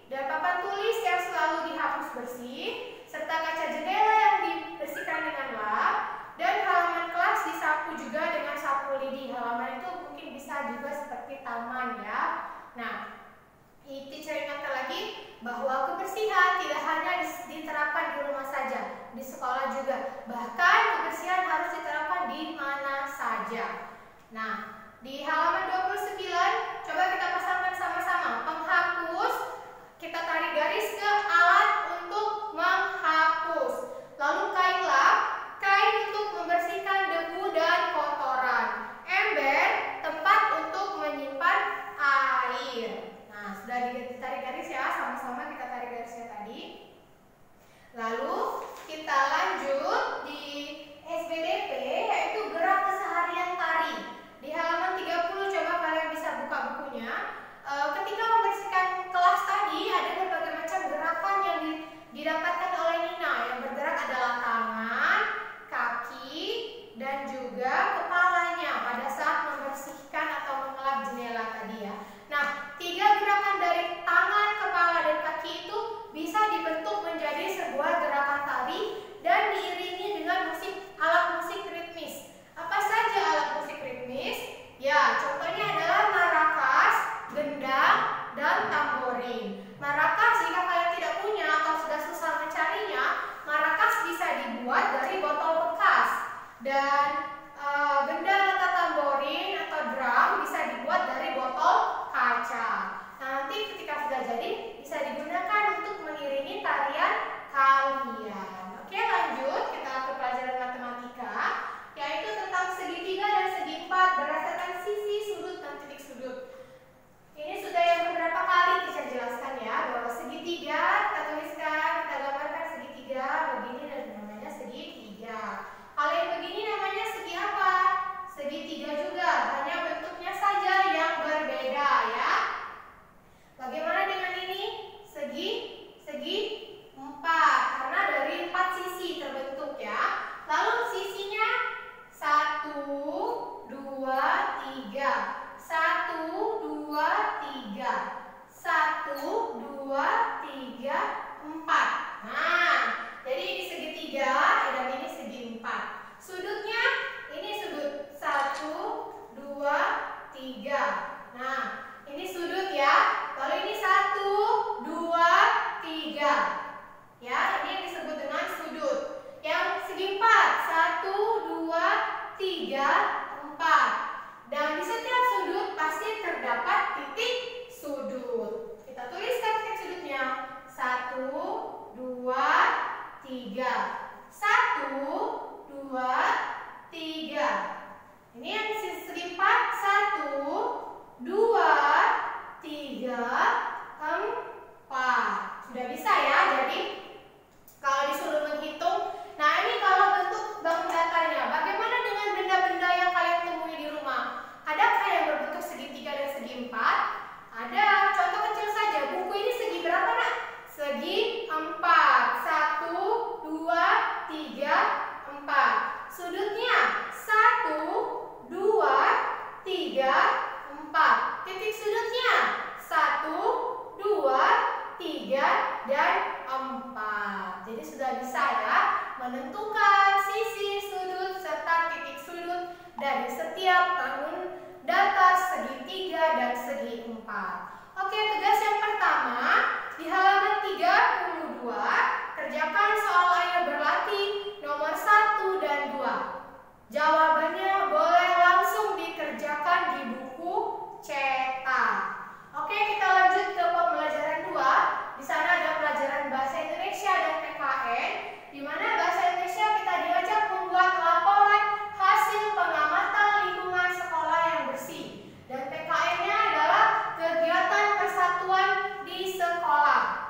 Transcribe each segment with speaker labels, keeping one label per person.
Speaker 1: dan papan tulis yang selalu dihapus bersih, serta kaca jendela yang dibersihkan dengan lap, dan halaman kelas disapu juga dengan sapu lidi. Halaman itu mungkin bisa juga seperti taman ya. Nah, teacher ingatkan lagi bahwa kebersihan tidak hanya diterapkan di rumah saja, di sekolah juga. Bahkan kebersihan harus diterapkan di mana saja. Nah, di halaman 29 coba kita pasangkan sama-sama penghapus. Kita tarik garis ke alat untuk menghapus. Lalu kain lap, kain untuk membersihkan debu dan kotoran. Ember, tempat untuk menyimpan air. Nah, sudah ditarik garis ya, sama-sama kita tarik garisnya tadi. Lalu kita lanjut di SBDP, yaitu gerak keseharian tari. Di halaman 30 coba kalian bisa buka bukunya. Ketika membersihkan kelas tadi ada berbagai macam gerakan yang didapatkan oleh Nina. Yang bergerak adalah tangan, kaki, dan juga kepalanya pada saat membersihkan atau mengelap jendela tadi ya. Nah, 3 gerakan dari tangan, kepala, dan kaki itu bisa dibentuk menjadi sebuah gerakan tari dan diiringi dengan alat musik ritmis. Apa saja alat musik ritmis? Ya, contohnya adalah marakas, gendang, dan tamborin. Marakas jika kalian tidak punya atau sudah susah mencarinya, marakas bisa dibuat dari botol bekas. Dan gendang atau tamborin atau drum bisa dibuat dari botol kaca. Nah, nanti ketika sudah jadi bisa digunakan untuk mengiringi tarian kalian. Oke, lanjut kita ke pelajaran matematika, yaitu tentang segitiga dan segi empat berdasarkan sisi, sudut, dan titik sudut. Ini sudah yang beberapa kali kita jelaskan ya, bahwa segitiga kita tuliskan, kita gambarkan segitiga begini dan namanya segitiga. Kalau yang begini namanya segi apa? Segitiga juga, hanya bentuknya saja yang berbeda ya. Bagaimana dengan ini? Segi empat, karena dari 4 sisi terbentuk ya. Lalu sisinya 1, 2, 3. 1, 2, 3. 1, 2, 3, 4. Nah, jadi ini segitiga dan ini segi empat. Sudutnya ini sudut 1, 2, 3. Nah, ini sudut ya. Lalu ini 1, 2, 3. Ya, ini yang disebut dengan sudut. Yang segi empat 1, 2, 3, 4. Dan di setiap sudut pasti terdapat titik sudut. Kita tuliskan titik sudutnya. 1, 2, 3. 1, 2, 3. Ini yang segi empat 1, 2, 3, 4. Sudah bisa ya. Jadi kalau disuruh menghitung, nah ini kalau bentuk bangun datarnya, bagaimana dengan benda-benda yang kalian temui di rumah? Adakah yang berbentuk segitiga dan segi empat? Ada. Contoh kecil saja. Buku ini segi berapa nak? Segi 4. 1, 2, 3, 4. Sudutnya 1, 2, 3, 4. Titik sudutnya 1, 2, 3, dan 4. Jadi sudah bisa ya menentukan sisi, sudut, serta titik sudut dari setiap bangun datar segitiga dan segi empat. Oke, tugas yang pertama di halaman 32, kerjakan soal ayo berlatih nomor 1 dan 2. Jawabannya boleh langsung dikerjakan di buku cetak. Oke, kita lanjut ke pembelajaran 2. Di sana ada pelajaran bahasa Indonesia dan PKN, di mana bahasa Indonesia kita diajak membuat laporan hasil pengamatan lingkungan sekolah yang bersih. Dan PKN-nya adalah kegiatan persatuan di sekolah.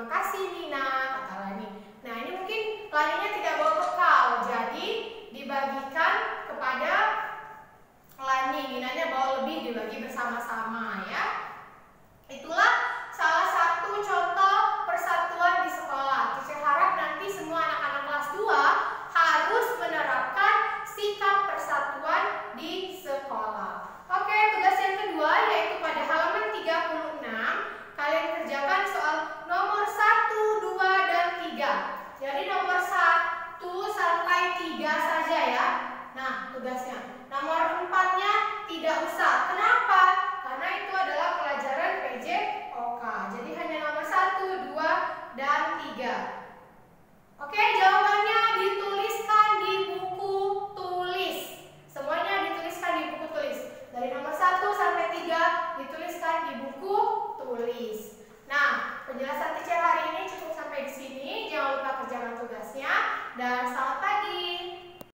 Speaker 1: Terima kasih Nina, kata Lani. Nah ini mungkin Laninya tidak bawa bekal, jadi dibagikan kepada Lani. Ninanya bawa lebih, dibagi bersama-sama ya.